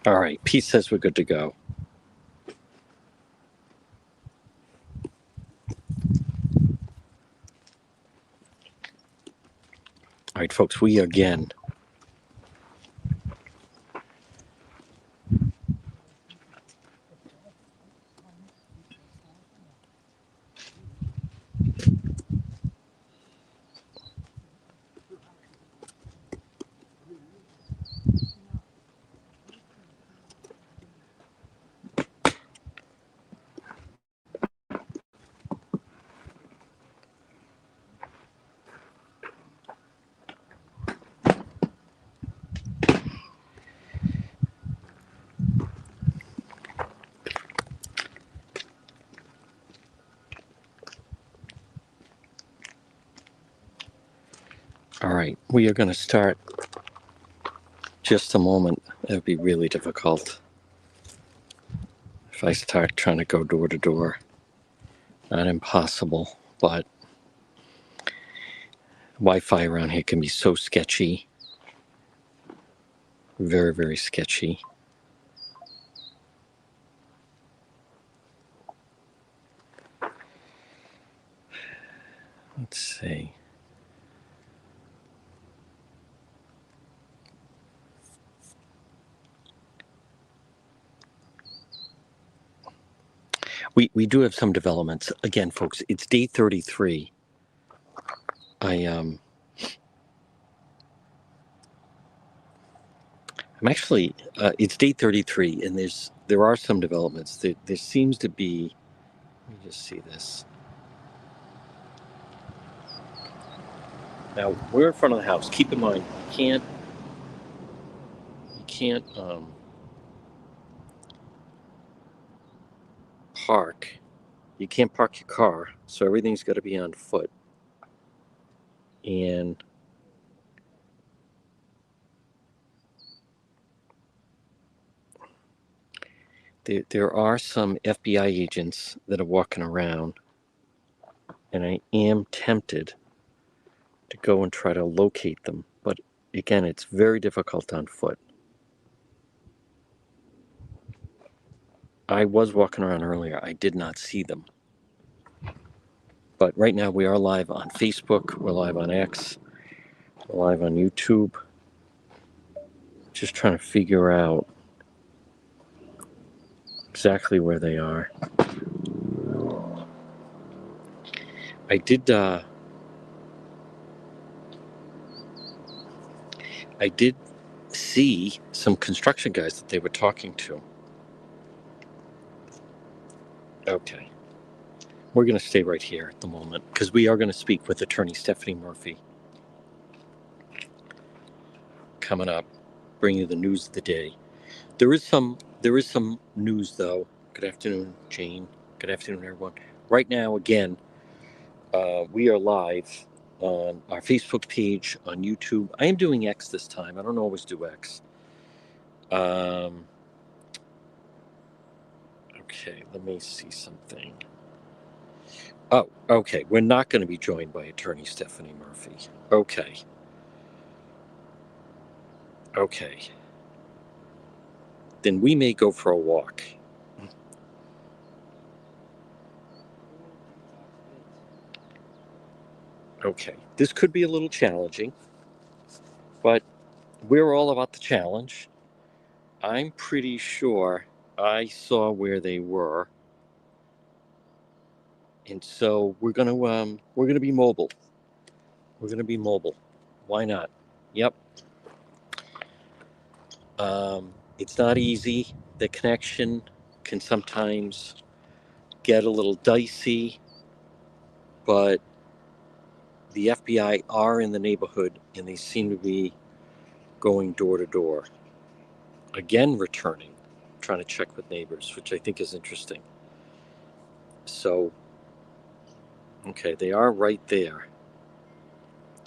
All right, Pete says we're good to go. All right, folks, we again. All right, we are going to start just a moment. It would be really difficult if I start trying to go door to door. Not impossible, but Wi-Fi around here can be so sketchy. Very, very sketchy. Let's see. We do have some developments. Again, folks, it's day 33. I'm actually it's day 33, and there are some developments. There seems to be. Let me just see this. Now we're in front of the house. Keep in mind, you can't park. You can't park your car, so everything's got to be on foot. And there are some FBI agents that are walking around, and I am tempted to go and try to locate them. But again, it's very difficult on foot. I was walking around earlier. I did not see them. But right now we are live on Facebook. We're live on X. We're live on YouTube. Just trying to figure out exactly where they are. I did see some construction guys that they were talking to. Okay. We're going to stay right here at the moment because we are going to speak with attorney Stephanie Murphy coming up, bring you the news of the day. There is some news though. Good afternoon, Jane. Good afternoon, everyone. Right now, again, we are live on our Facebook page, on YouTube. I am doing X this time. I don't always do X. Okay, let me see something. Oh, okay. We're not going to be joined by attorney Stephanie Murphy. Okay. Then we may go for a walk. Okay. This could be a little challenging, but we're all about the challenge. I'm pretty sure I saw where they were. And so we're gonna be mobile. We're gonna be mobile. Why not? Yep. It's not easy. The connection can sometimes get a little dicey, but the FBI are in the neighborhood and they seem to be going door to door. Again, returning, trying to check with neighbors, which I think is interesting. So, okay, they are right there.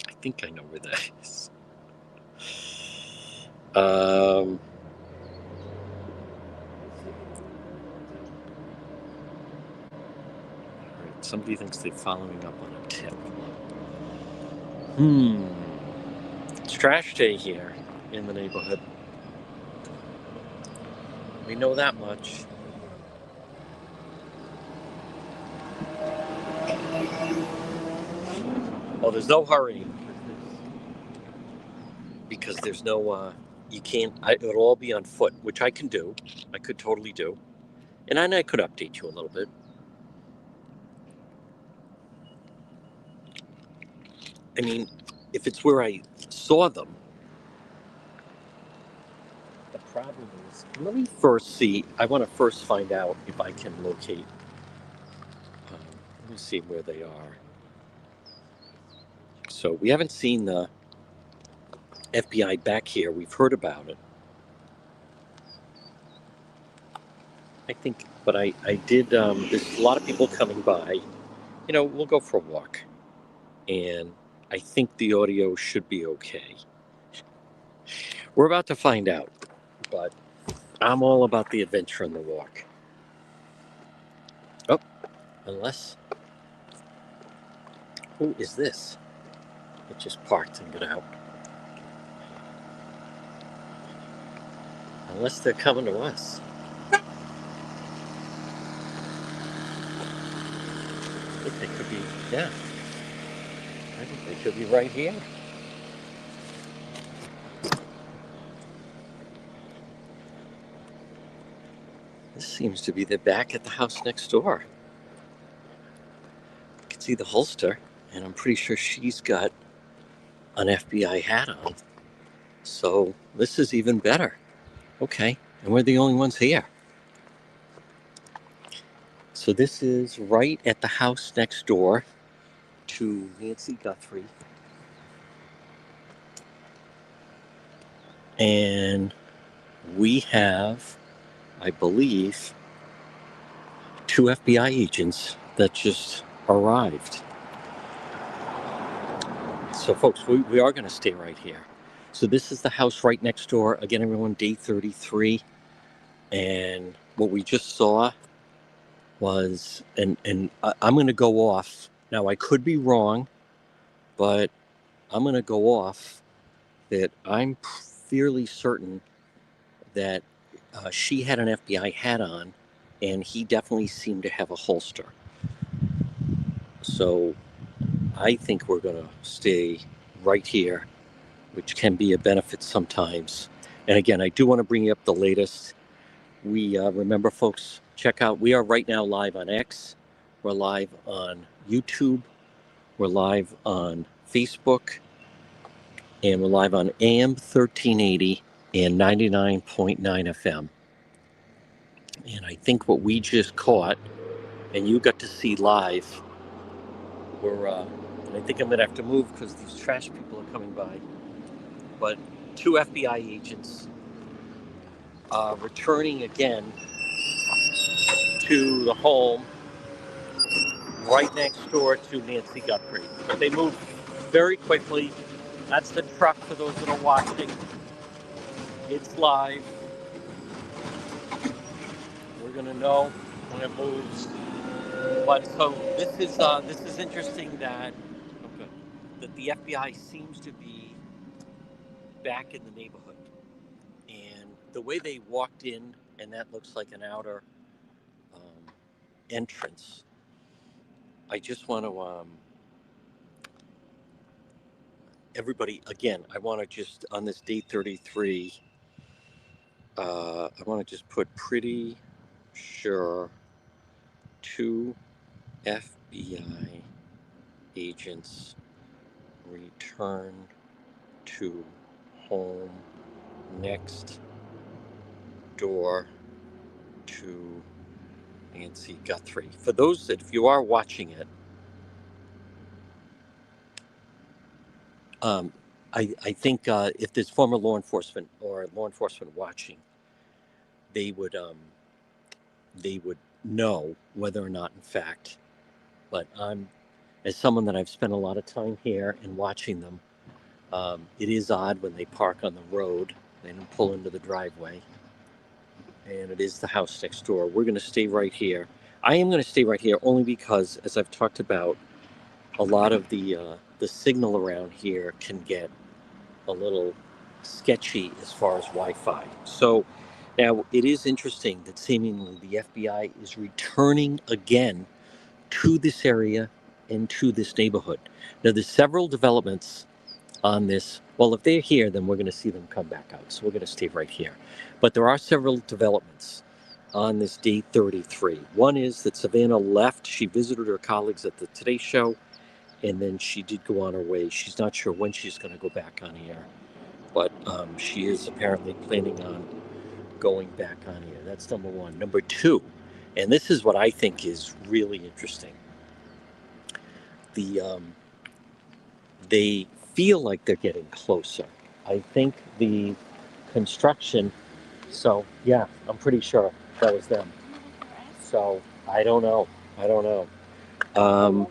I think I know where that is. Somebody thinks they're following up on a tip. It's trash day here in the neighborhood. We know that much. Oh, there's no hurrying because there's no, you can't, it'll all be on foot, which I can do. I could totally do. And I could update you a little bit. I mean, if it's where I saw them, the problem is, let me first see, I want to first find out if I can locate, let me see where they are. So we haven't seen the FBI back here. We've heard about it. I think, but I did, there's a lot of people coming by. You know, we'll go for a walk. And I think the audio should be okay. We're about to find out, but I'm all about the adventure and the walk. Oh, unless, who is this? It just parked and got out. Unless they're coming to us. I think they could be, yeah. I think they could be right here. This seems to be the back at the house next door. You can see the holster, and I'm pretty sure she's got an FBI hat on. So this is even better. Okay, and we're the only ones here. So this is right at the house next door to Nancy Guthrie. And we have, I believe, 2 FBI agents that just arrived. So folks, we are going to stay right here. So this is the house right next door. Again, everyone, day 33. And what we just saw was, and I'm going to go off. Now, I could be wrong, but I'm going to go off that I'm fairly certain that she had an FBI hat on, and he definitely seemed to have a holster. So I think we're going to stay right here, which can be a benefit sometimes. And again, I do want to bring you up the latest. We remember, folks, check out, we are right now live on X. We're live on YouTube. We're live on Facebook. And we're live on AM 1380 and 99.9 FM. And I think what we just caught, and you got to see live, were, and I think I'm going to have to move because these trash people are coming by, but 2 FBI agents returning again to the home right next door to Nancy Guthrie. But they moved very quickly. That's the truck for those that are watching. It's live. We're going to know when it moves. But so this is interesting that the FBI seems to be back in the neighborhood, and the way they walked in, and that looks like an outer entrance. I just want to everybody again. I want to just on this day 33. I want to just put pretty sure 2 FBI agents return to home next door to Nancy Guthrie. For those that, if you are watching it, I think if there's former law enforcement or law enforcement watching, they would know whether or not, in fact. But as someone that I've spent a lot of time here and watching them, it is odd when they park on the road. They don't pull into the driveway. And it is the house next door. We're going to stay right here. I am going to stay right here only because, as I've talked about, a lot of the signal around here can get a little sketchy as far as Wi-Fi. So Now, it is interesting that seemingly the FBI is returning again to this area and to this neighborhood. Now, there's several developments on this. Well, if they're here, then we're going to see them come back out. So we're going to stay right here. But there are several developments on this day 33. One is that Savannah left. She visited her colleagues at the Today Show, and then she did go on her way. She's not sure when she's going to go back on air, but she is apparently planning on going back on air. That's number one. Number two, and this is what I think is really interesting. The They feel like they're getting closer. I think the construction. So yeah, I'm pretty sure that was them. So I don't know. I don't know. Um,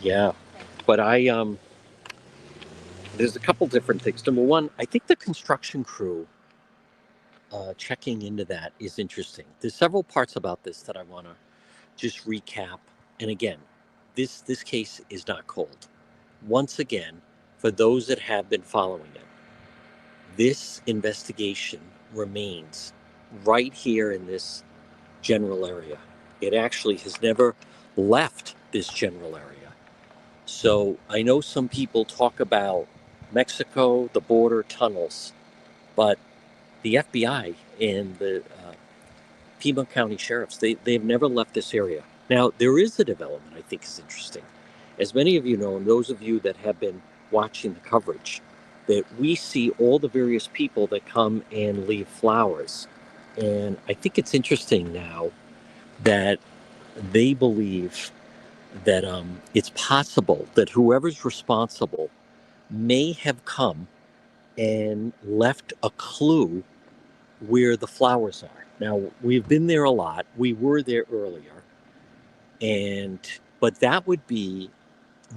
yeah, but there's a couple different things. Number one, I think the construction crew checking into that is interesting. There's several parts about this that I want to just recap. And again, this case is not cold. Once again, for those that have been following it, this investigation remains right here in this general area. It actually has never left this general area. So I know some people talk about Mexico, the border tunnels, but the FBI and the Pima County sheriffs, they've never left this area. Now, there is a development I think is interesting. As many of you know, and those of you that have been watching the coverage, that we see all the various people that come and leave flowers. And I think it's interesting now that they believe that it's possible that whoever's responsible may have come and left a clue where the flowers are. Now, we've been there a lot. We were there earlier. But that would be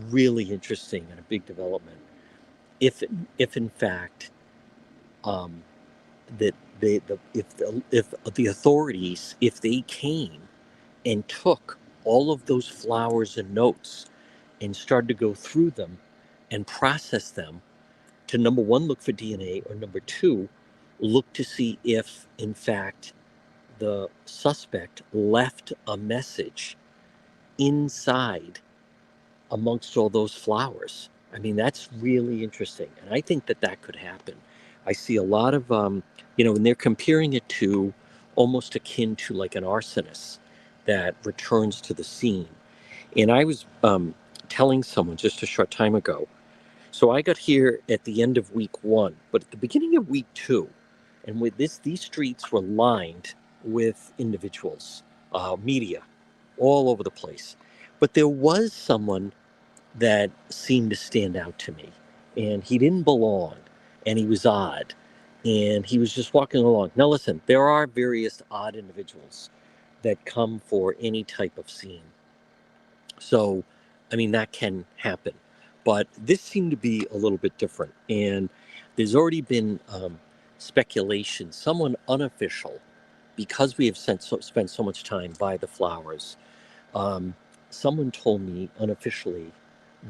really interesting and a big development if in fact um, that if the authorities, if they came and took all of those flowers and notes and started to go through them and process them to, number one, look for DNA, or number two, look to see if in fact the suspect left a message inside amongst all those flowers. I mean, that's really interesting. And I think that that could happen. I see a lot of, and they're comparing it to almost akin to like an arsonist that returns to the scene. And I was telling someone just a short time ago. So I got here at the end of week one, but at the beginning of week two, and with this, these streets were lined with individuals, media, all over the place. But there was someone that seemed to stand out to me. And he didn't belong, and he was odd, and he was just walking along. Now, listen, there are various odd individuals that come for any type of scene. So, I mean, that can happen. But this seemed to be a little bit different. And there's already been speculation, someone unofficial, because we have spent so much time by the flowers. Um, Someone told me unofficially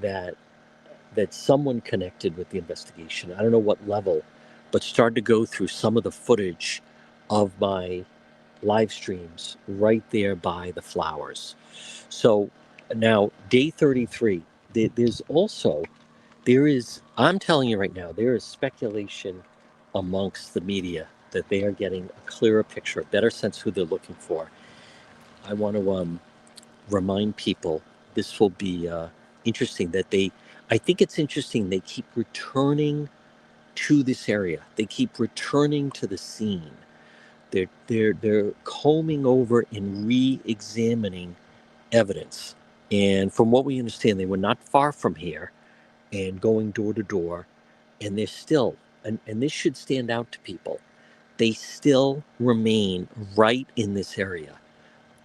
that someone connected with the investigation, I don't know what level, but started to go through some of the footage of my live streams right there by the flowers. So now, day 33, there's also, I'm telling you right now, there is speculation amongst the media that they are getting a clearer picture, a better sense who they're looking for. I want to remind people this will be interesting that I think it's interesting they keep returning to this area. They keep returning to the scene. They're combing over and re-examining evidence. And from what we understand, they were not far from here and going door to door. And they're still, and this should stand out to people, they still remain right in this area.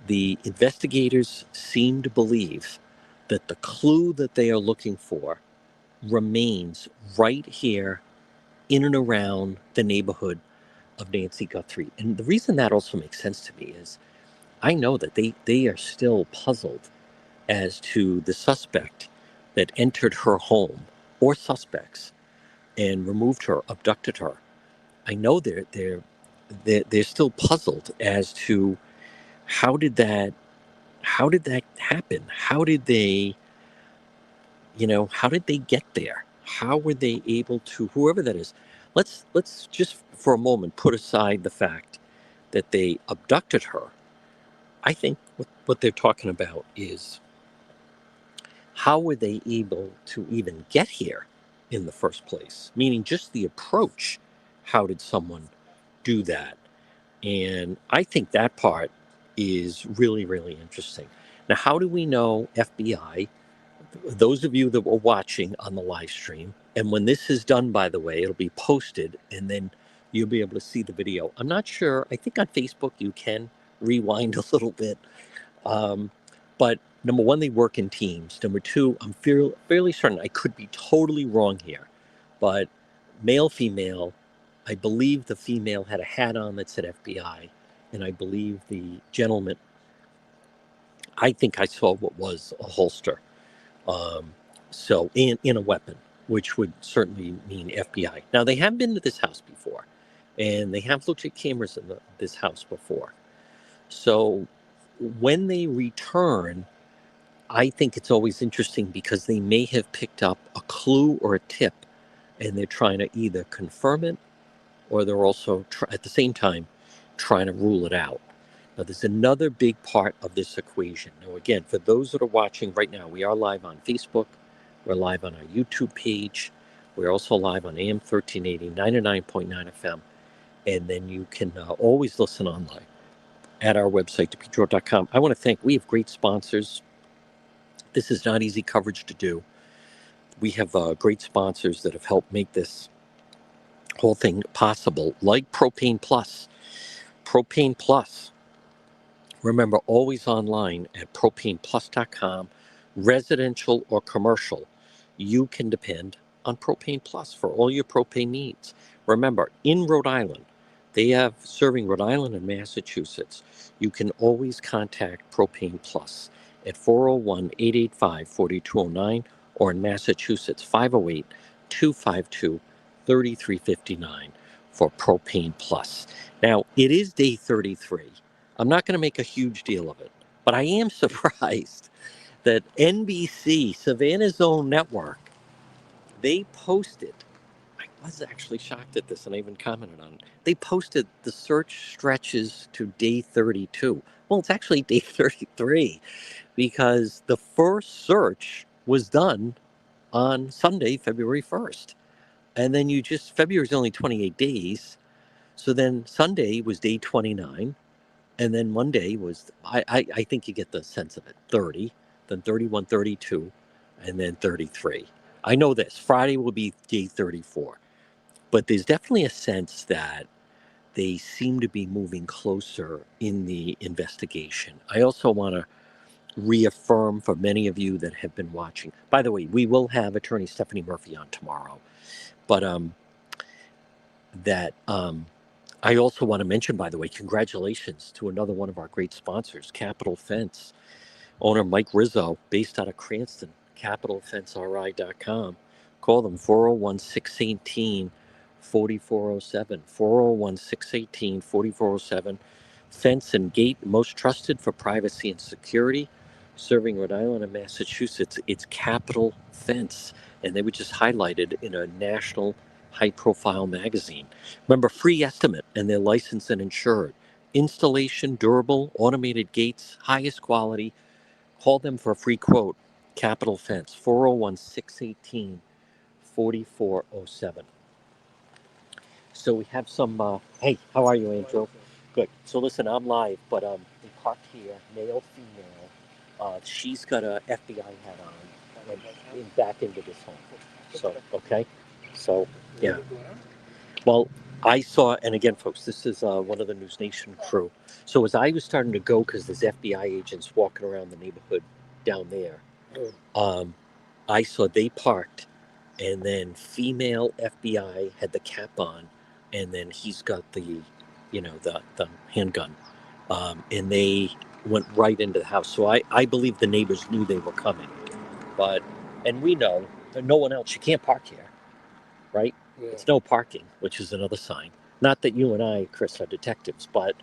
The investigators seem to believe that the clue that they are looking for remains right here in and around the neighborhood of Nancy Guthrie. And the reason that also makes sense to me is I know that they are still puzzled as to the suspect that entered her home, or suspects, and removed her, abducted her. I know they're still puzzled as to how did that happen? How did they, how did they get there? How were they able to, whoever that is? Let's just for a moment put aside the fact that they abducted her. I think what they're talking about is how were they able to even get here in the first place? Meaning just the approach. How did someone do that? And I think that part is really, really interesting. Now, how do we know FBI? Those of you that were watching on the live stream, and when this is done, by the way, it'll be posted and then you'll be able to see the video. I'm not sure. I think on Facebook you can rewind a little bit. Um, but number one, they work in teams. Number two, I'm fairly certain, I could be totally wrong here, but male, female, I believe the female had a hat on that said FBI, and I believe the gentleman, I think I saw what was a holster. Um, so in a weapon, which would certainly mean FBI. Now they have been to this house before, and they have looked at cameras in this house before. So when they return, I think it's always interesting because they may have picked up a clue or a tip, and they're trying to either confirm it or they're also at the same time trying to rule it out. Now, there's another big part of this equation. Now, again, for those that are watching right now, we are live on Facebook. We're live on our YouTube page. We're also live on AM 1380, 99.9 FM. And then you can always listen online at our website, depetro.com. I want to thank, we have great sponsors. This is not easy coverage to do. We have great sponsors that have helped make this whole thing possible, like Propane Plus. Propane Plus. Remember, always online at propaneplus.com, residential or commercial. You can depend on Propane Plus for all your propane needs. Remember, in Rhode Island, they have serving Rhode Island and Massachusetts. You can always contact Propane Plus at 401-885-4209 or in Massachusetts, 508-252-3359 for Propane Plus. Now, it is day 33. I'm not going to make a huge deal of it, but I am surprised that NBC, Savannah's own network, they posted, I was actually shocked at this and I even commented on it. They posted the search stretches to day 32. Well, it's actually day 33 because the first search was done on Sunday, February 1st. And then February's only 28 days. So then Sunday was day 29. And then Monday was, I think you get the sense of it, 30, then 31, 32, and then 33. I know this, Friday will be day 34. But there's definitely a sense that they seem to be moving closer in the investigation. I also want to reaffirm for many of you that have been watching. By the way, we will have attorney Stephanie Murphy on tomorrow. But I also want to mention, by the way, congratulations to another one of our great sponsors, Capital Fence. Owner Mike Rizzo, based out of Cranston, capitalfenceri.com. Call them 401-618-4407, 401-618-4407. Fence and Gate, most trusted for privacy and security, serving Rhode Island and Massachusetts. It's Capital Fence, and they were just highlighted in a national high-profile magazine. Remember, free estimate, and they're licensed and insured. Installation, durable, automated gates, highest quality. Call them for a free quote. Capital Fence, 401-618-4407. So we have some, hey, how are you, Andrew? Good. So listen, I'm live, but they parked here, male, female. She's got a FBI hat on and back into this home. So, okay. So, yeah. Well, I saw, and again, folks, this is one of the News Nation crew. So as I was starting to go, because there's FBI agents walking around the neighborhood down there, I saw they parked, and then female FBI had the cap on, and then he's got the handgun, and they went right into the house. So I believe the neighbors knew they were coming, and we know that no one else. You can't park here, right? Yeah. It's no parking, which is another sign. not that you and I, Chris, are detectives, but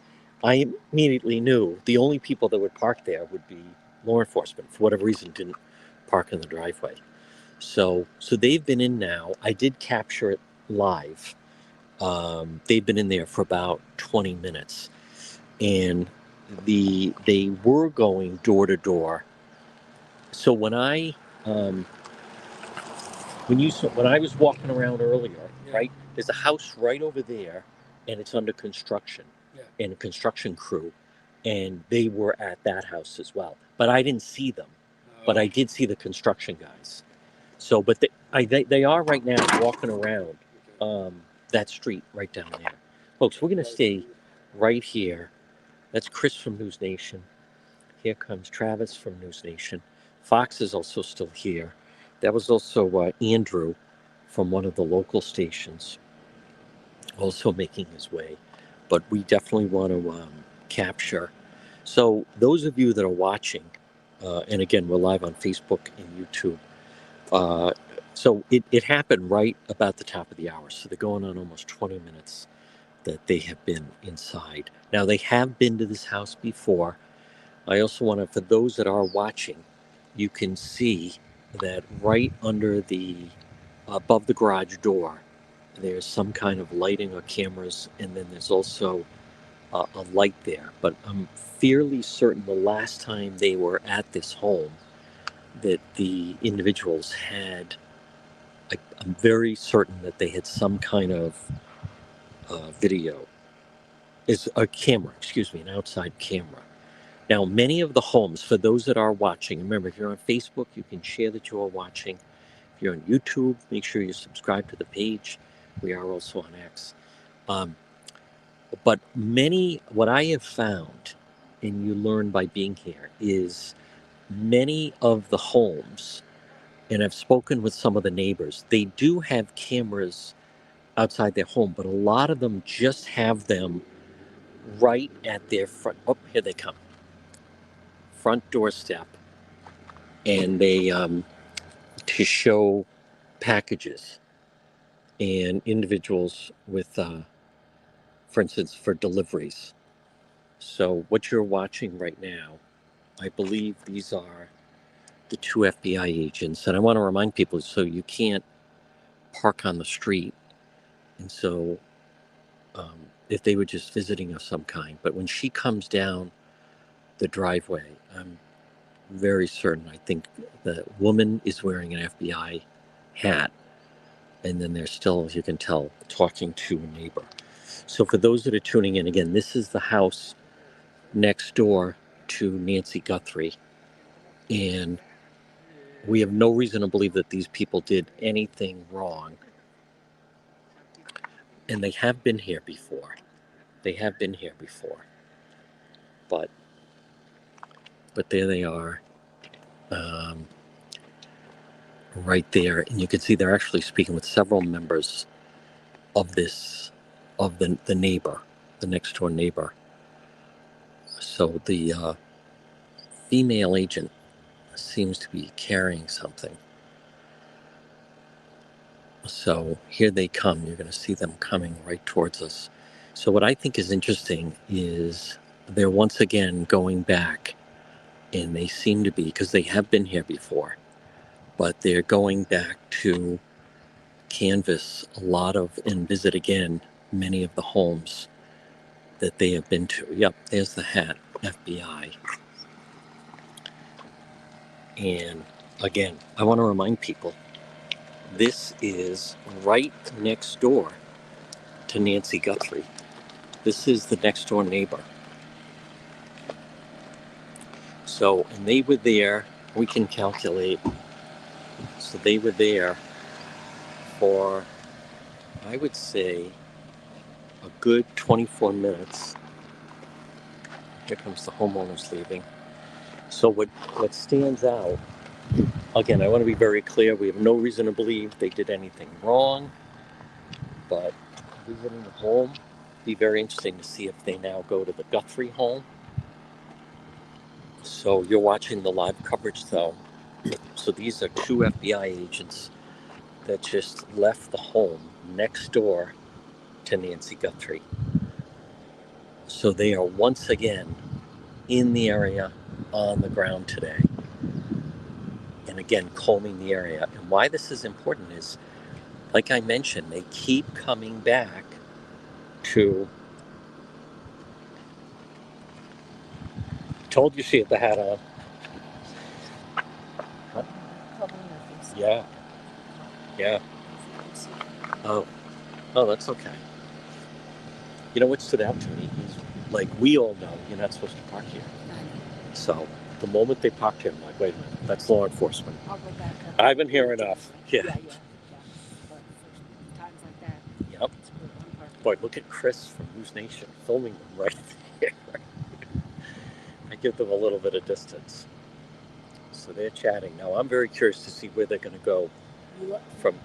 I immediately knew the only people that would park there would be law enforcement. For whatever reason, didn't park in the driveway. So they've been in now. I did capture it live. They've been in there for about 20 minutes, and they were going door to door. So um, when I was walking around earlier, right, there's a house right over there, and it's under construction, and a construction crew, and they were at that house as well. But I didn't see them, but I did see the construction guys. So, but they are right now walking around that street right down there. Folks, we're going to stay right here. That's Chris from News Nation. Here comes Travis from News Nation. Fox is also still here. That was also Andrew from one of the local stations, also making his way. But we definitely want to capture. So, those of you that are watching, and again, we're live on Facebook and YouTube. Uh, so it happened right about the top of the hour. So they're going on almost 20 minutes that they have been inside. Now they have been to this house before. I also want to, for those that are watching, you can see that right under above the garage door, there's some kind of lighting or cameras, and then there's also a light there. But I'm fairly certain the last time they were at this home that the individuals had, I'm very certain that they had some kind of video, is a camera, excuse me, an outside camera. Now, many of the homes, for those that are watching, remember, if you're on Facebook, you can share that you are watching. If you're on YouTube, make sure you subscribe to the page. We are also on X. Um, but what I have found, and you learn by being here, is many of the homes, and I've spoken with some of the neighbors, they do have cameras outside their home, but a lot of them just have them right at their front. Oh, here they come. Front doorstep. And they, to show packages and individuals with, for instance, for deliveries. So what you're watching right now, I believe these are the two FBI agents. And I want to remind people, so you can't park on the street. And so if they were just visiting of some kind, but when she comes down the driveway, I'm very certain, I think the woman is wearing an FBI hat, and then they're still, as you can tell, talking to a neighbor. So for those that are tuning in, again, this is the house next door to Nancy Guthrie, and we have no reason to believe that these people did anything wrong. And they have been here before. They have been here before. But there they are, right there, and you can see they're actually speaking with several members of the neighbor, the next door neighbor. So the female agent seems to be carrying something. So here they come. You're going to see them coming right towards us. So what I think is interesting is they're once again going back, and they seem to be, because they have been here before, but they're going back to canvass a lot of and visit again many of the homes that they have been to. Yep, there's the hat, FBI. And again, I want to remind people, this is right next door to Nancy Guthrie. This is the next door neighbor. So, and they were there, we can calculate. So they were there for, I would say, a good 24 minutes. Here comes the homeowners leaving. So what stands out, again, I want to be very clear, we have no reason to believe they did anything wrong, but visiting the home, be very interesting to see if they now go to the Guthrie home. So you're watching the live coverage though. So these are two FBI agents that just left the home next door to Nancy Guthrie. So they are once again in the area on the ground today. And again, combing the area. And why this is important is, like I mentioned, they keep coming back to. Told you she had the hat on. Huh? Yeah. Yeah. Oh. Oh, that's okay. You know what stood out to me is, like, we all know you're not supposed to park here. So the moment they parked here, I'm like, wait a minute, that's law enforcement. I'll go back up. I've been here enough. Yeah. But for times like that, Yep. it's good on purpose. Boy, look at Chris from News Nation filming them right there. I give them a little bit of distance. So they're chatting. Now I'm very curious to see where they're going to go from.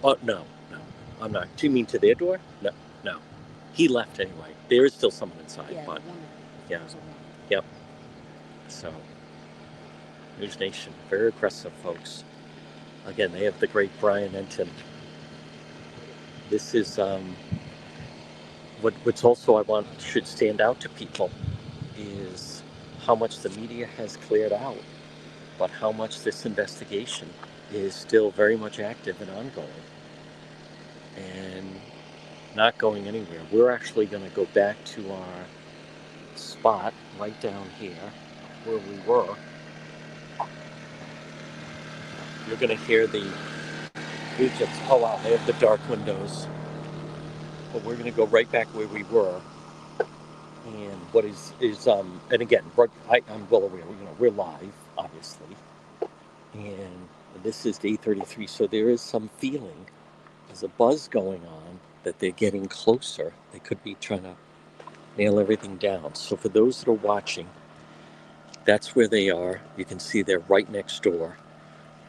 Oh, no, I'm not. Do you mean to their door? No. He left anyway. There is still someone inside. Yeah, but yeah. Yep. So, News Nation, very aggressive, folks. Again, they have the great Brian Enton. This is what's also I want should stand out to people is how much the media has cleared out, but how much this investigation is still very much active and ongoing and not going anywhere. We're actually going to go back to our spot right down here where we were. You're going to hear the agents. Oh wow, they have the dark windows. But we're going to go right back where we were. And what is and again, I'm well aware, we're live, obviously. And this is day 33, so there is some feeling, there's a buzz going on that they're getting closer. They could be trying to nail everything down. So for those that are watching, that's where they are. You can see they're right next door.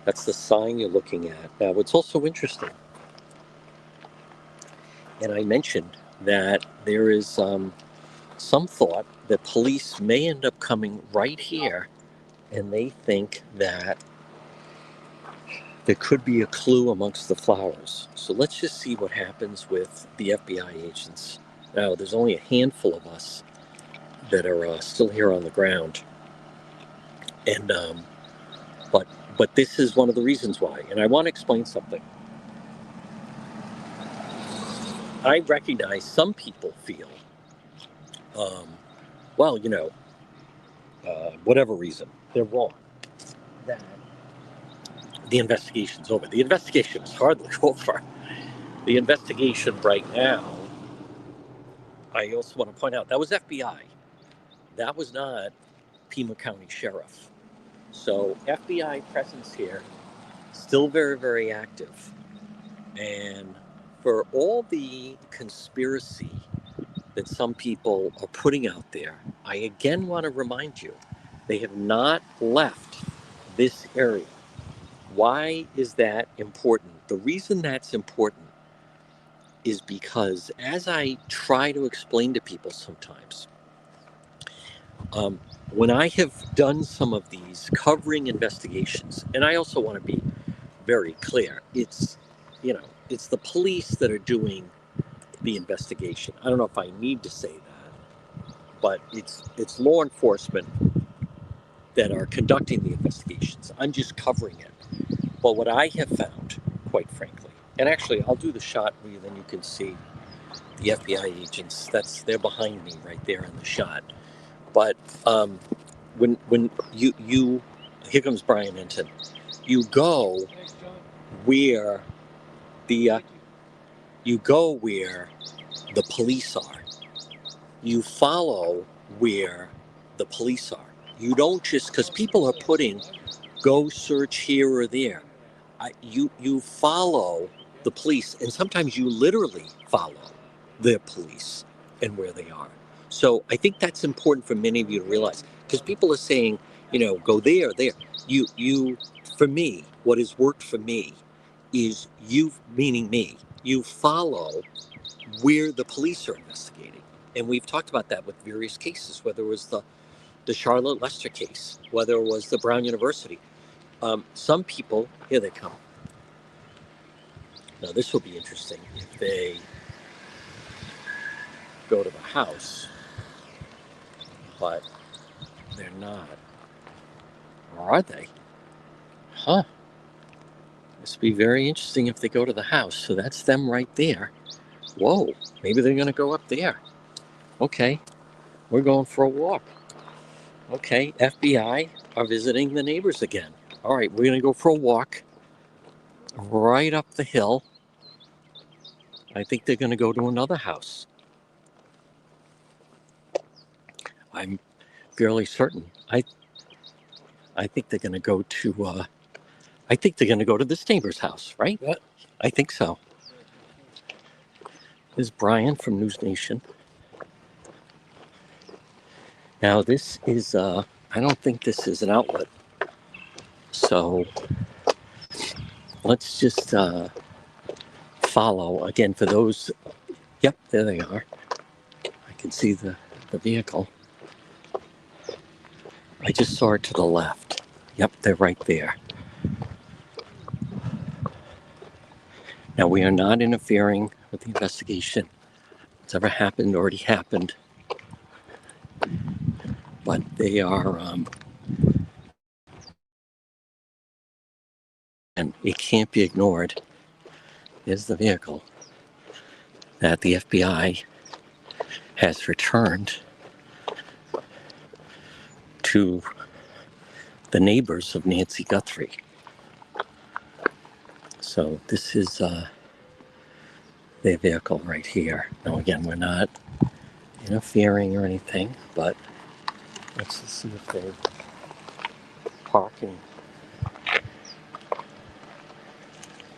That's the sign you're looking at. Now, what's also interesting, and I mentioned that there is some thought that police may end up coming right here, and they think that there could be a clue amongst the flowers. So let's just see what happens with the FBI agents. Now, there's only a handful of us that are still here on the ground, and but this is one of the reasons why. And I want to explain something. I recognize some people feel, well, whatever reason, they're wrong. That the investigation's over. The investigation is hardly over. The investigation right now, I also want to point out, that was FBI. That was not Pima County Sheriff. So FBI presence here, still very, very active. And for all the conspiracy that some people are putting out there, I again want to remind you, they have not left this area. Why is that important? The reason that's important is because, as I try to explain to people sometimes, when I have done some of these covering investigations, and I also want to be very clear, it's the police that are doing the investigation. I don't know if I need to say that, but it's law enforcement that are conducting the investigations. I'm just covering it. But what I have found, quite frankly, and actually I'll do the shot where then you can see the FBI agents. They're behind me right there in the shot. But when you here comes Brian Enton, you go where the the police are. You follow where the police are. You don't just, because people are putting go search here or there. You follow the police, and sometimes you literally follow the police and where they are. So I think that's important for many of you to realize, because people are saying, go there, there. For me, what has worked for me is meaning me, you follow where the police are investigating. And we've talked about that with various cases, whether it was the Charlotte Lester case, whether it was the Brown University. Some people, here they come. Now this will be interesting if they go to the house, but they're not. Or are they? Huh. This would be very interesting if they go to the house. So that's them right there. Whoa, maybe they're going to go up there. Okay, we're going for a walk. Okay, FBI are visiting the neighbors again. All right, we're going to go for a walk right up the hill. I think they're going to go to another house. I'm fairly certain. I think they're going to go to. I think they're going to go to this neighbor's house, right? Yeah. I think so. This is Brian from News Nation. Now this is. I don't think this is an outlet. So let's just follow again for those. Yep, there they are. I can see the vehicle. I just saw it to the left. Yep, they're right there. Now, we are not interfering with the investigation. What's ever happened already happened. But they are, and it can't be ignored, is the vehicle that the FBI has returned to the neighbors of Nancy Guthrie. So this is their vehicle right here. Now, again, we're not interfering or anything, but let's just see if they're parking.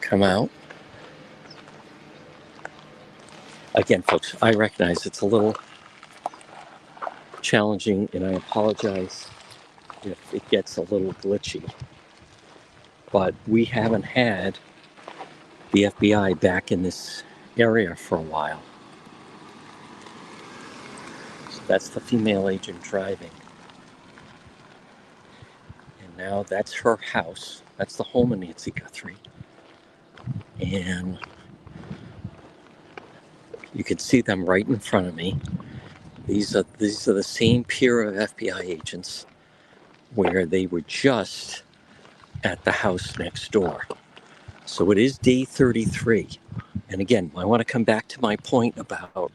Come out. Again, folks, I recognize it's a little challenging, and I apologize if it gets a little glitchy. But we haven't had the FBI back in this area for a while. So that's the female agent driving. And now that's her house. That's the home of Nancy Guthrie. And you can see them right in front of me. These are the same pair of FBI agents where they were just at the house next door. So it is day 33. And again, I want to come back to my point about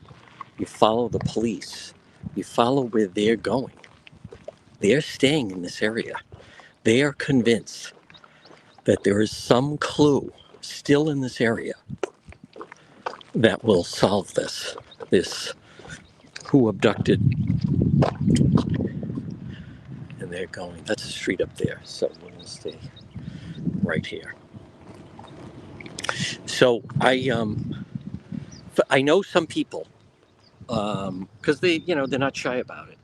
you follow the police. You follow where they're going. They're staying in this area. They are convinced that there is some clue still in this area that will solve this who abducted, and they're going. That's a street up there, so we're going to stay right here. So I know some people because they're not shy about it,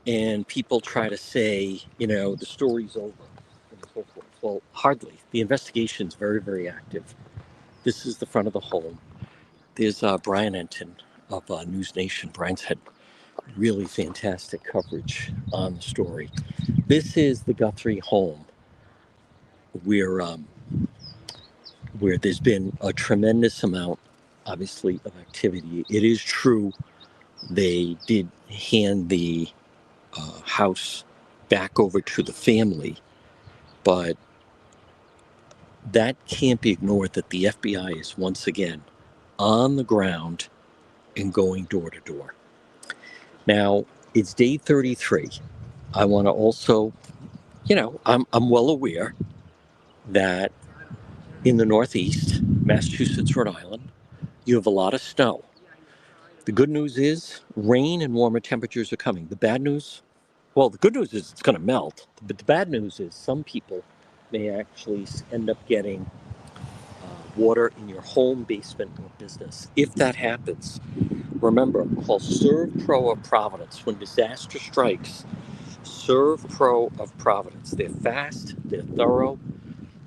and people try to say the story's over and so forth. Well, hardly. The investigation's very, very active. This is the front of the home. There's Brian Enton of News Nation. Brian's had really fantastic coverage on the story. This is the Guthrie home where there's been a tremendous amount, obviously, of activity. It is true they did hand the house back over to the family, but that can't be ignored that the FBI is once again on the ground and going door to door. Now, it's day 33. I want to also, I'm well aware that in the Northeast, Massachusetts, Rhode Island, you have a lot of snow. The good news is rain and warmer temperatures are coming. The bad news, well, the good news is it's going to melt, but the bad news is some people may actually end up getting water in your home, basement, or business. If that happens, remember, call Serve Pro of Providence. When disaster strikes, Serve Pro of Providence. They're fast, they're thorough,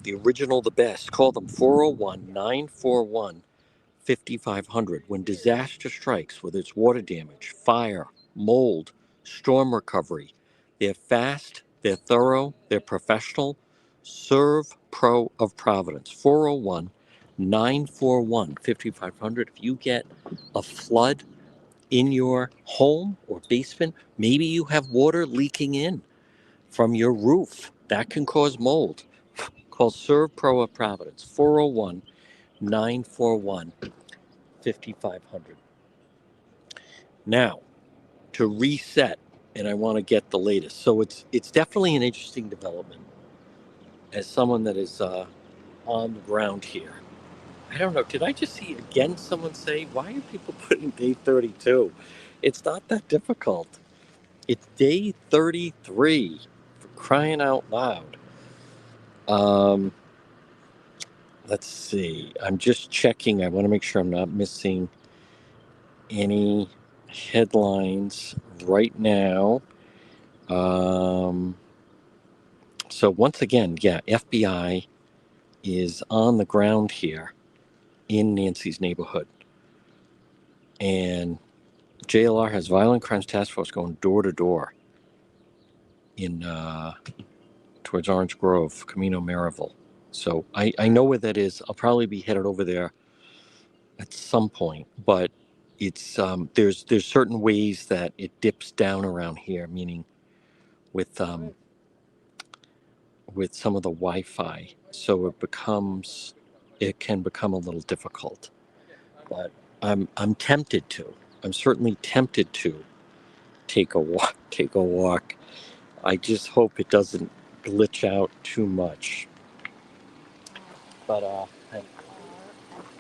the original, the best. Call them 401-941-5500. When disaster strikes, whether it's water damage, fire, mold, storm recovery, they're fast, they're thorough, they're professional. Serve Pro of Providence. 401-941-5500. If you get a flood in your home or basement. Maybe you have water leaking in from your roof. That can cause mold. Call Serve Pro of Providence, 401 941 5500. Now, to reset, and I want to get the latest. So it's definitely an interesting development as someone that is on the ground here. I don't know. Did I just see again someone say, why are people putting day 32? It's not that difficult. It's day 33, for crying out loud. Um, let's see. I'm just checking. I want to make sure I'm not missing any headlines right now. Um, so, once again, yeah, FBI is on the ground here in Nancy's neighborhood. And JLR has Violent Crimes Task Force going door to door in towards Orange Grove, Camino Maryville. So I know where that is. I'll probably be headed over there at some point, but it's there's certain ways that it dips down around here, meaning with with some of the Wi-Fi, so it can become a little difficult. But I'm tempted to. I'm certainly tempted to take a walk. Take a walk. I just hope it doesn't glitch out too much. But They are at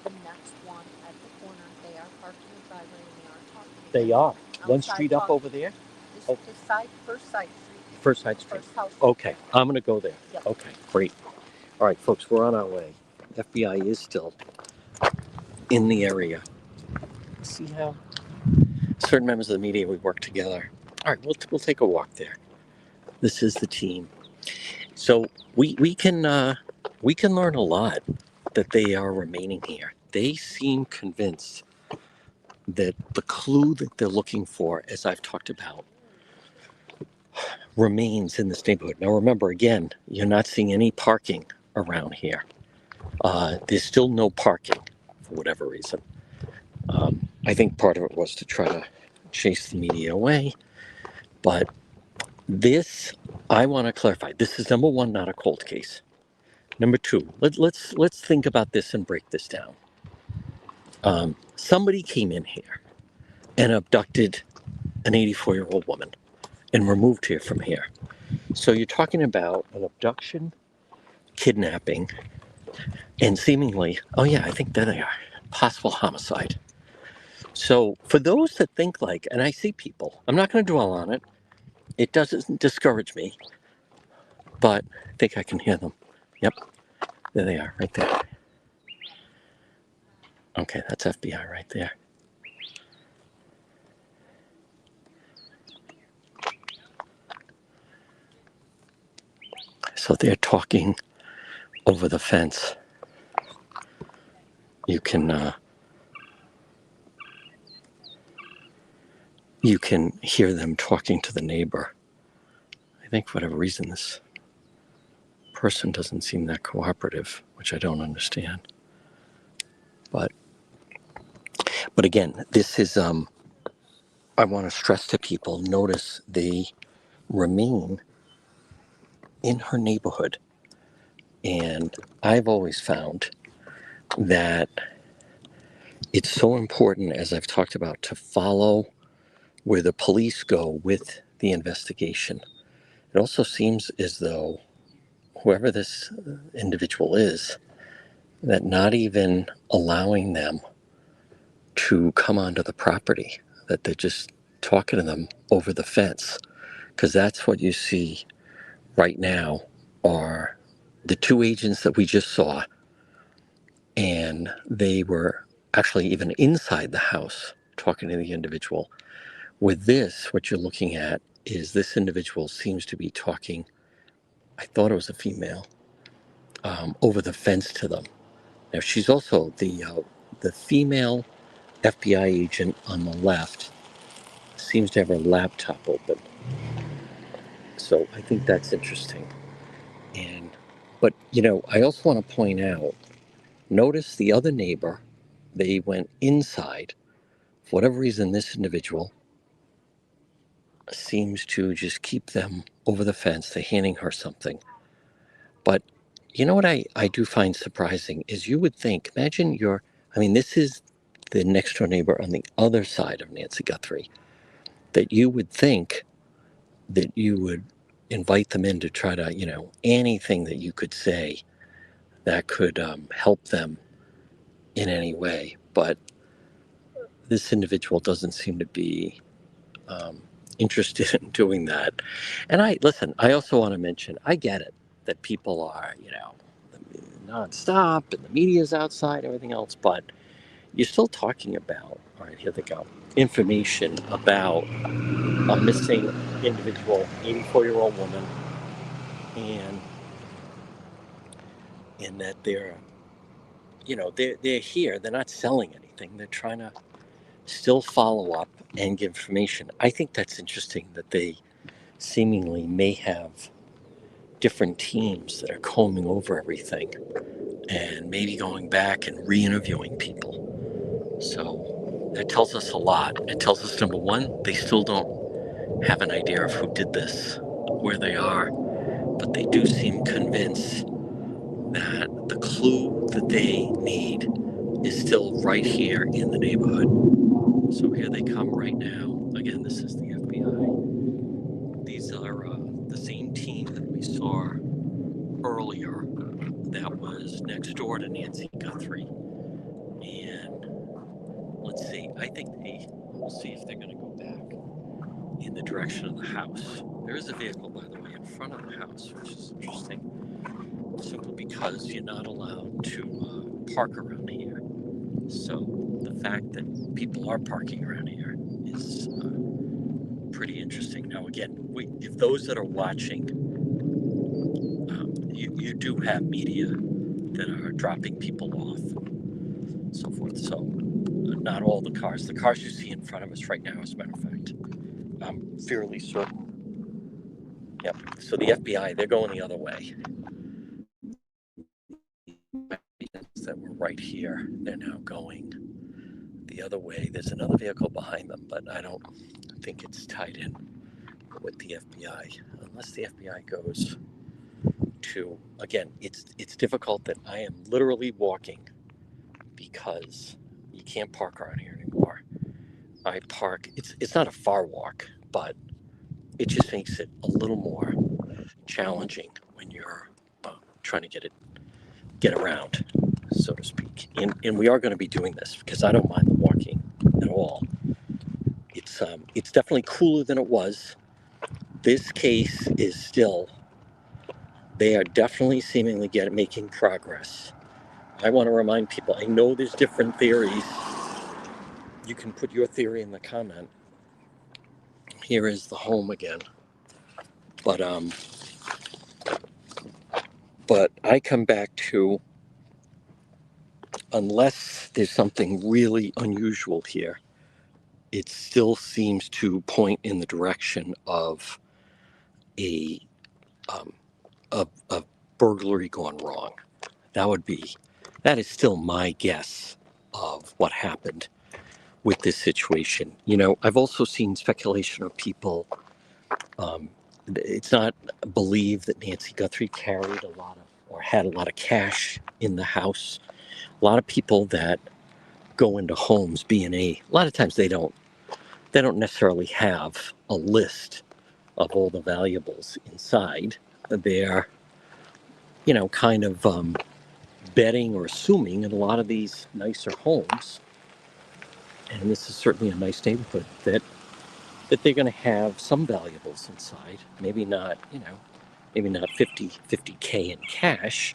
the next one at the corner. They are parked in the driveway and they are talking. they are one Outside street up talking. over there. This side, first side street. First side street. First house. Okay, I'm gonna go there. Yep. Okay, great. All right, folks, we're on our way. FBI is still in the area. See how certain members of the media we work together. All right, we'll take a walk there. This is the team. So we can learn a lot that they are remaining here. They seem convinced that the clue that they're looking for, as I've talked about, remains in this neighborhood. Now, remember, again, you're not seeing any parking around here. There's still no parking for whatever reason. I think part of it was to try to chase the media away. But this, I want to clarify. This is number one, not a cold case. Number two, let's think about this and break this down. Somebody came in here and abducted an 84-year-old woman and removed her from here. So you're talking about an abduction, kidnapping, and seemingly, oh yeah, I think that they are, possible homicide. So for those that think like, and I see people, I'm not going to dwell on it. It doesn't discourage me, but I think I can hear them. Yep, there they are, right there. Okay, that's FBI right there. So they're talking over the fence. You can hear them talking to the neighbor. I think for whatever reason this person doesn't seem that cooperative, which I don't understand. But again, this is I want to stress to people, notice they remain in her neighborhood. And I've always found that it's so important, as I've talked about, to follow where the police go with the investigation. It also seems as though whoever this individual is, that not even allowing them to come onto the property, that they're just talking to them over the fence. Because that's what you see right now are the two agents that we just saw, and they were actually even inside the house talking to the individual. With this, what you're looking at is this individual seems to be talking, I thought it was a female, over the fence to them. Now she's also the female FBI agent on the left seems to have her laptop open. So I think that's interesting. And but I also want to point out, notice the other neighbor, they went inside For whatever reason, this individual seems to just keep them over the fence. They're handing her something. But you know what I do find surprising is you would think, imagine this is the next door neighbor on the other side of Nancy Guthrie, that you would think that you would invite them in to try to, anything that you could say that could help them in any way. But this individual doesn't seem to be um, interested in doing that. And I also want to mention, I get it that people are, nonstop and the media's outside, everything else, but you're still talking about, all right, here they go, information about a missing individual, 84-year-old woman, and in that they're here, they're not selling anything, they're trying to still follow up and give information. I think that's interesting that they seemingly may have different teams that are combing over everything and maybe going back and re-interviewing people. So that tells us a lot. It tells us, number one, they still don't have an idea of who did this, where they are, but they do seem convinced that the clue that they need is still right here in the neighborhood. So here they come right now. Again, this is the FBI. These are the same team that we saw earlier that was next door to Nancy Guthrie. And let's see, we'll see if they're going to go back in the direction of the house. There is a vehicle, by the way, in front of the house, which is interesting, simply because you're not allowed to park around here. So the fact that people are parking around here is pretty interesting. Now, again, if those that are watching, you do have media that are dropping people off and so forth. So not all the cars you see in front of us right now, as a matter of fact, I'm fairly certain. Yep. So the FBI, they're going the other way. That were right here, they're now going the other way. There's another vehicle behind them, but I don't think it's tied in with the FBI, unless the FBI goes to, again, it's difficult that I am literally walking because you can't park around here anymore. I park, it's not a far walk, but it just makes it a little more challenging when you're trying to get around, so to speak. And we are going to be doing this because I don't mind the walking at all. It's definitely cooler than it was. This case is still, they are definitely seemingly making progress. I want to remind people, I know there's different theories. You can put your theory in the comment. Here is the home again. But I come back to, unless there's something really unusual here, it still seems to point in the direction of a um, a burglary gone wrong. That is still my guess of what happened with this situation. I've also seen speculation of people. Um, it's not believed that Nancy Guthrie carried a lot of or had a lot of cash in the house. A lot of people that go into homes, B&A, a lot of times they don't necessarily have a list of all the valuables inside. They're, kind of betting or assuming in a lot of these nicer homes, and this is certainly a nice neighborhood, that they're going to have some valuables inside. Maybe not, maybe not 50K in cash,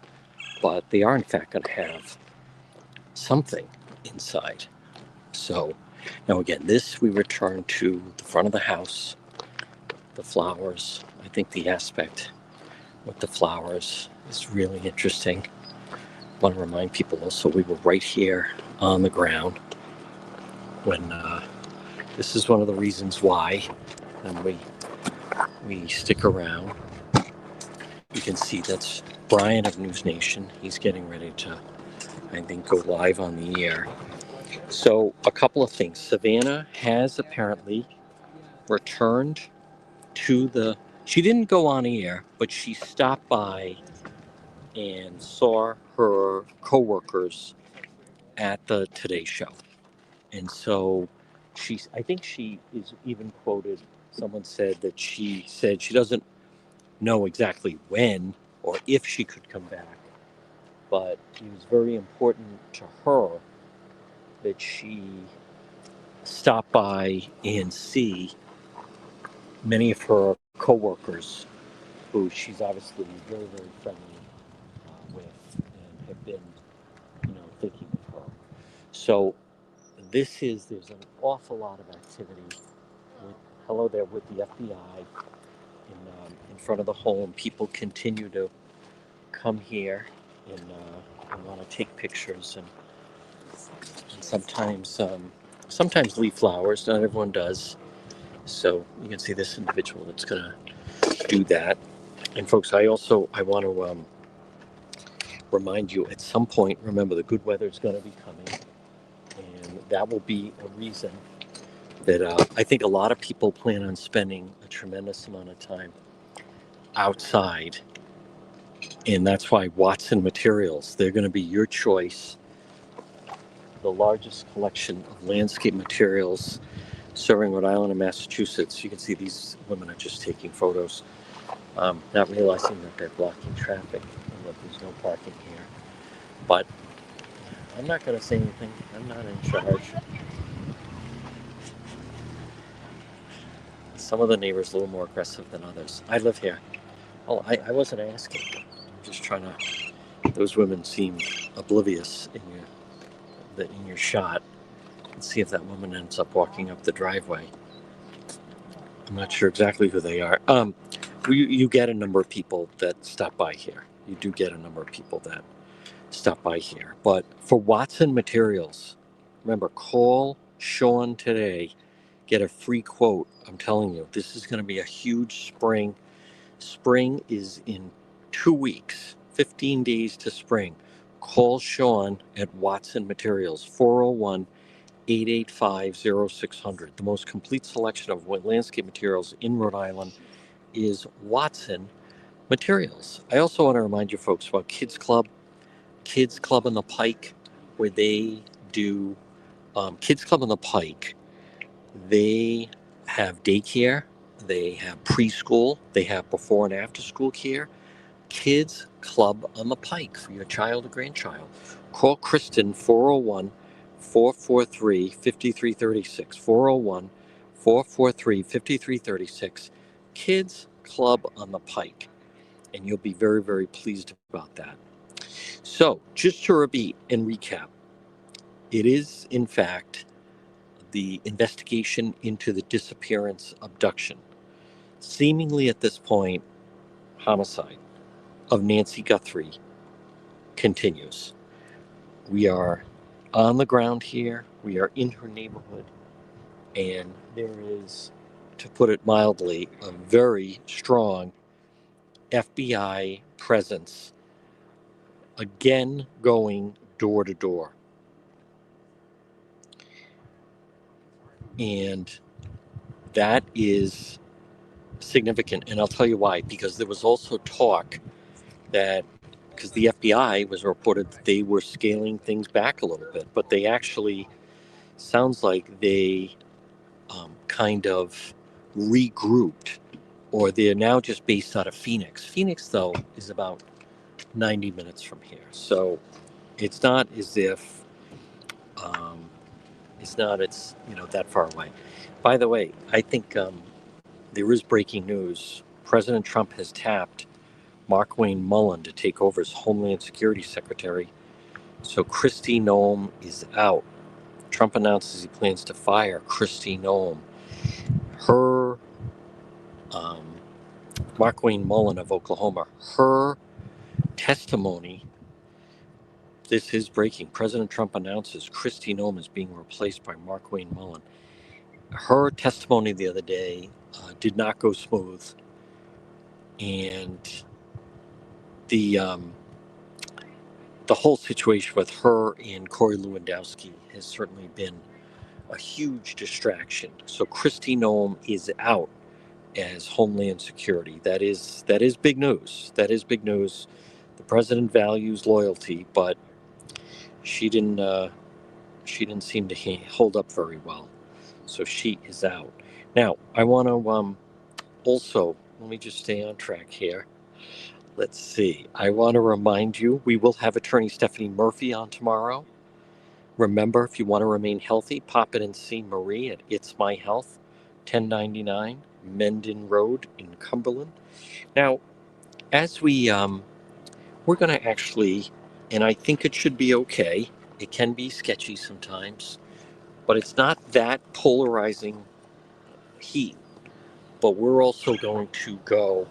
but they are in fact going to have something inside. So now again, we return to the front of the house, the flowers. I think the aspect with the flowers is really interesting. I want to remind people also we were right here on the ground when this is one of the reasons why, and we stick around. You can see that's Brian of News Nation. He's getting ready to, I think, go live on the air. So, a couple of things. Savannah has apparently returned to the. She didn't go on air, but she stopped by and saw her coworkers at the Today Show. And so I think she is even quoted, someone said that she said she doesn't know exactly when or if she could come back, but it was very important to her that she stop by and see many of her coworkers who she's obviously very, very friendly with and have been, thinking of her. So there's an awful lot of activity with, hello there, with the FBI in front of the home. People continue to come here and want to take pictures and sometimes leave flowers. Not everyone does. So you can see this individual that's going to do that. And folks, I want to remind you at some point. Remember, the good weather is going to be coming, and that will be a reason that I think a lot of people plan on spending a tremendous amount of time outside, and that's why Watson Materials, they're going to be your choice, the largest collection of landscape materials serving Rhode Island and Massachusetts. You can see these women are just taking photos, not realizing that they're blocking traffic and that there's no parking here. But I'm not going to say anything. I'm not in charge. Some of the neighbors a little more aggressive than others. I live here. Oh, I wasn't asking. I'm just trying to. Those women seem oblivious in your shot. Let's see if that woman ends up walking up the driveway. I'm not sure exactly who they are. You get a number of people that stop by here. You do get a number of people that stop by here. But for Watson Materials, remember, call Sean today. Get a free quote. I'm telling you, this is going to be a huge spring. Spring is in 2 weeks, 15 days to spring. Call Sean at Watson Materials, 401 885 0600. The most complete selection of landscape materials in Rhode Island is Watson Materials. I also want to remind you folks about Kids Club on the Pike, where they do Kids Club on the Pike. They have daycare, they have preschool, they have before and after school care. Kids Club on the Pike for your child or grandchild. Call Kristen, 401 443 5336. 401 443 5336. Kids Club on the Pike. And you'll be very, very pleased about that. So, just to repeat and recap, it is, in fact, the investigation into the disappearance abduction, seemingly at this point, homicide, of Nancy Guthrie continues. We are on the ground here, we are in her neighborhood, and there is, to put it mildly, a very strong FBI presence, again going door to door. And that is significant. And I'll tell you why. Because there was also talk that, because the FBI was reported that they were scaling things back a little bit, but they actually, sounds like they kind of regrouped, or they're now just based out of Phoenix. Phoenix, though, is about 90 minutes from here. So it's not as if um, it's that far away. By the way, I think there is breaking news. President Trump has tapped Mark Wayne Mullen to take over as Homeland Security Secretary. So Kristi Noem is out. Trump announces he plans to fire Kristi Noem. Her, um, Mark Wayne Mullen of Oklahoma, her testimony, this is breaking. President Trump announces Kristi Noem is being replaced by Mark Wayne Mullen. Her testimony the other day did not go smooth. And the the whole situation with her and Corey Lewandowski has certainly been a huge distraction. So Kristi Noem is out as Homeland Security. That is big news. That is big news. The president values loyalty, but she didn't she didn't seem to hold up very well. So she is out. Now I want to also, let me just stay on track here. Let's see. I want to remind you we will have attorney Stephanie Murphy on tomorrow. Remember, if you want to remain healthy, pop in and see Marie at It's My Health, 1099 Mendon Road in Cumberland. Now, as we're going to actually, and I think it should be okay. It can be sketchy sometimes, but it's not that polarizing heat. But we're also going to go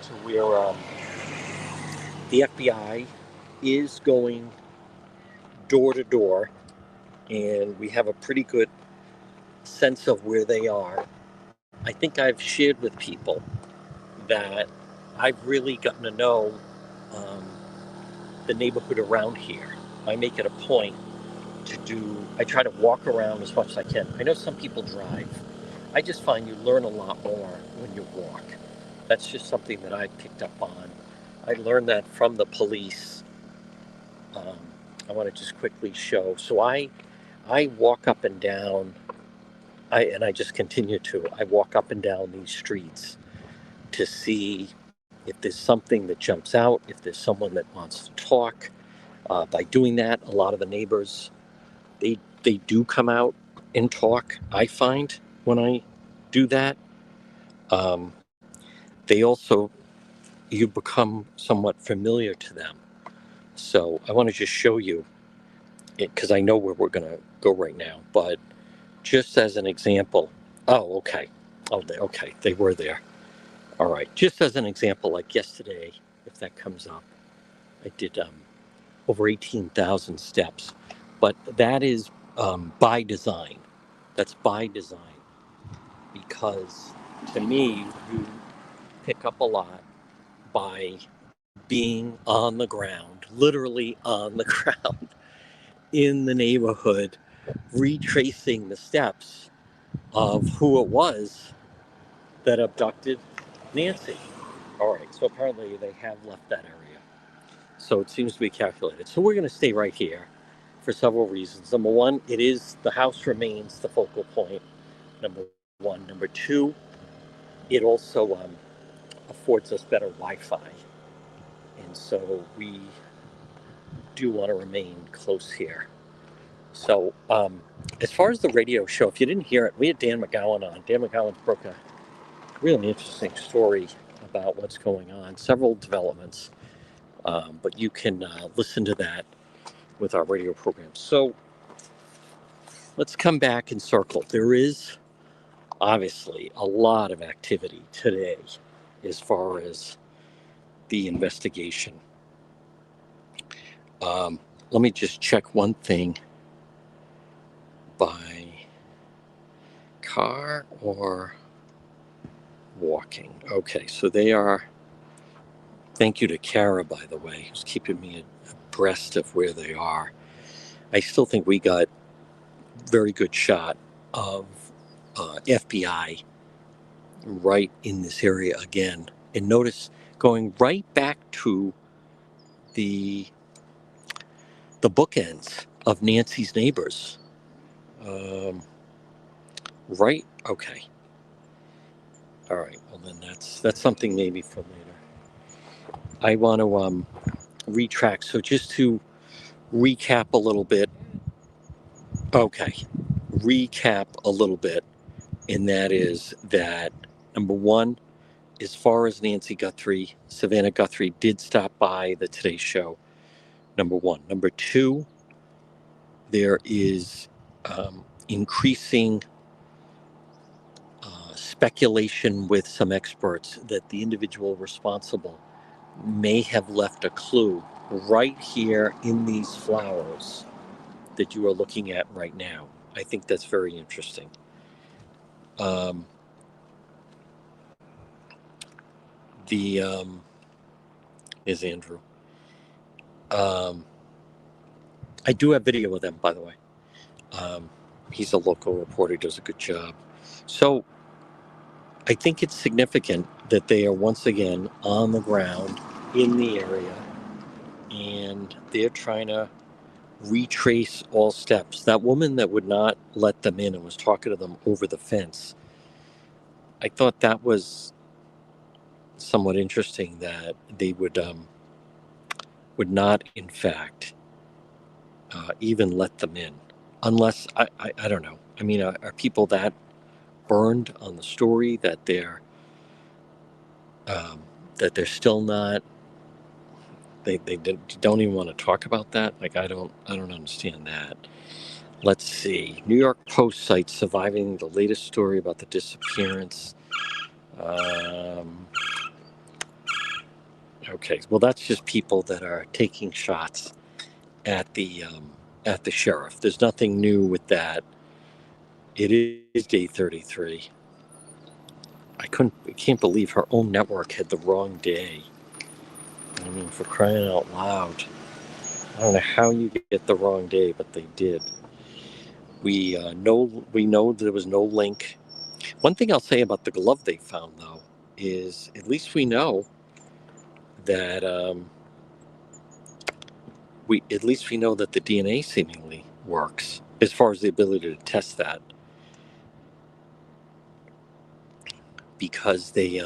to where the FBI is going door to door, and we have a pretty good sense of where they are. I think I've shared with people that I've really gotten to know um, the neighborhood around here. I make it a point to do, I try to walk around as much as I can. I know some people drive. I just find you learn a lot more when you walk. That's just something that I picked up on. I learned that from the police. Um, I want to just quickly show. So I walk up and down. I just continue to. I walk up and down these streets to see if there's something that jumps out, if there's someone that wants to talk. By doing that, a lot of the neighbors they do come out and talk. I find when I do that, um, they also you become somewhat familiar to them. So I want to just show you it because I know where we're going to go right now. But just as an example, oh okay, okay, they were there. All right, just as an example, like yesterday, if that comes up, I did over 18,000 steps, but that is by design. That's by design because to me, you pick up a lot by being on the ground, literally on the ground in the neighborhood, retracing the steps of who it was that abducted Nancy. All right, so apparently they have left that area. So it seems to be calculated. So we're going to stay right here for several reasons. Number one, it is the house remains the focal point. Number one. Number two, it also affords us better Wi-Fi, and so we do want to remain close here. So as far as the radio show, if you didn't hear it, we had Dan McGowan on. Dan McGowan broke a really interesting story about what's going on, several developments, but you can listen to that with our radio program. So let's come back and circle. There is obviously a lot of activity today as far as the investigation. Um, Let me just check one thing by car or walking. Okay, so they are. Thank you to Kara, by the way, who's keeping me abreast of where they are. I still think we got very good shot of FBI right in this area again. And notice going right back to the the bookends of Nancy's neighbors. Um, right? Okay. All right. Well, then that's something maybe for later. I want to retrack. So just to recap a little bit. Okay. Recap a little bit, and that is that number one, as far as Nancy Guthrie, Savannah Guthrie did stop by the Today Show. Number one. Number two, there is increasing speculation with some experts that the individual responsible may have left a clue right here in these flowers that you are looking at right now. I think that's very interesting. Um, the is Andrew. Um, I do have video of them, by the way. Um, he's a local reporter, does a good job. So I think it's significant that they are once again on the ground in the area and they're trying to retrace all steps. That woman that would not let them in and was talking to them over the fence, I thought that was somewhat interesting that they would not, in fact, even let them in. Unless, I don't know. I mean, are people that burned on the story um, that they're still not they don't even want to talk about that. Like I don't understand that. Let's see. New York Post cites surviving the latest story about the disappearance. Um, okay, well that's just people that are taking shots at the sheriff. There's nothing new with that. It is day 33. I can't believe her own network had the wrong day. I mean, for crying out loud. I don't know how you get the wrong day, but they did. We know there was no link. One thing I'll say about the glove they found, though, is at least we know that the DNA seemingly works as far as the ability to test that because they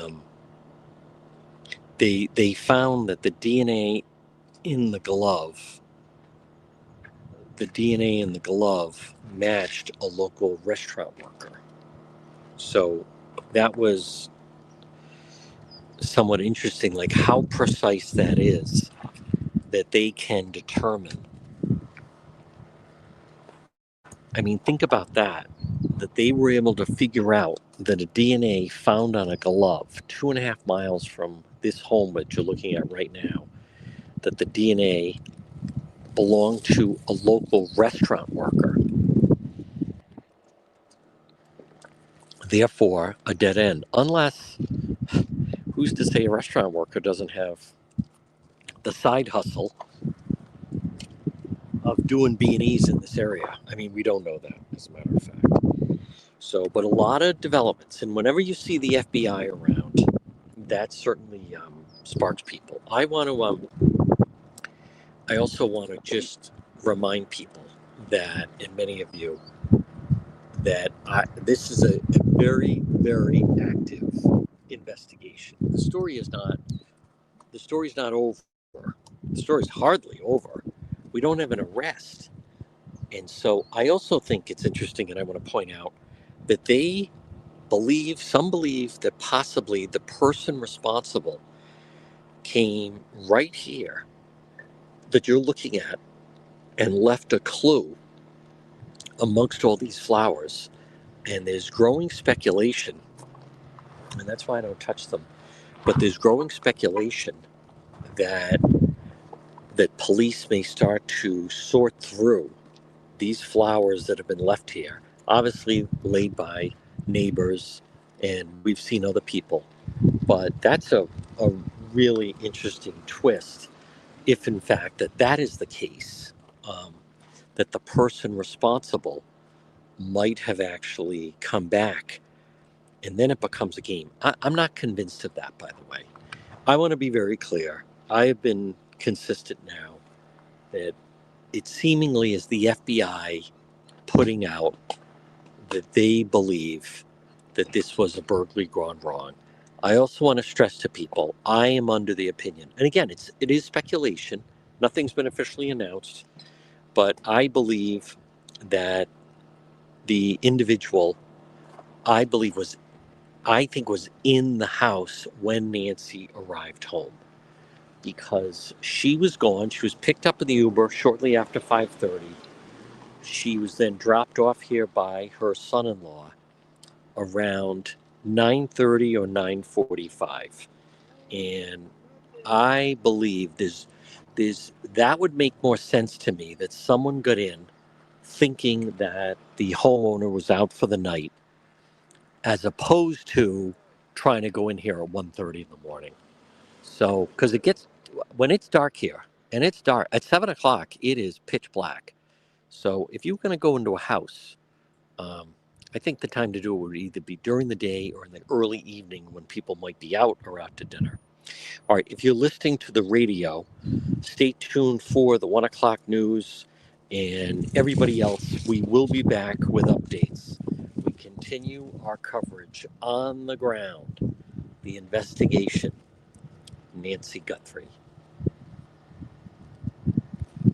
found that in the glove the DNA in the glove matched a local restaurant worker. So that was somewhat interesting, like how precise that is that they can determine. I mean, think about that they were able to figure out that a DNA found on a glove 2.5 miles from this home that you're looking at right now, that the DNA belonged to a local restaurant worker. Therefore, a dead end. Unless, who's to say a restaurant worker doesn't have the side hustle of doing B&Es in this area? I mean, we don't know that, as a matter of fact. So, but a lot of developments, and whenever you see the FBI around, that certainly sparks people. I also want to just remind people that, and many of you, that this is a very, very active investigation. The story's not over. The story's hardly over. We don't have an arrest. And so I also think it's interesting, and I want to point out that some believe that possibly the person responsible came right here that you're looking at and left a clue amongst all these flowers. And there's growing speculation, and that's why I don't touch them. But there's growing speculation that police may start to sort through these flowers that have been left here, obviously laid by neighbors, and we've seen other people. But that's a really interesting twist, if in fact that is the case, um, that the person responsible might have actually come back, and then it becomes a game. I'm not convinced of that, by the way. I want to be very clear. I have been consistent now that it seemingly is the FBI putting out that they believe that this was a burglary gone wrong. I also want to stress to people, I am under the opinion, and again, it is speculation. Nothing's been officially announced, but I believe that the individual, I believe I think was in the house when Nancy arrived home because she was gone. She was picked up in the Uber shortly after 5:30. She was then dropped off here by her son-in-law around 9:30 or 9:45. And I believe there's that would make more sense to me that someone got in thinking that the homeowner was out for the night as opposed to trying to go in here at 1:30 in the morning. So, because it gets when it's dark here, and it's dark. At 7 o'clock, it is pitch black. So if you're going to go into a house, um, I think the time to do it would either be during the day or in the early evening when people might be out or out to dinner. All right, if you're listening to the radio, stay tuned for the 1 o'clock news and everybody else. We will be back with updates. We continue our coverage on the ground, the investigation. Nancy Guthrie.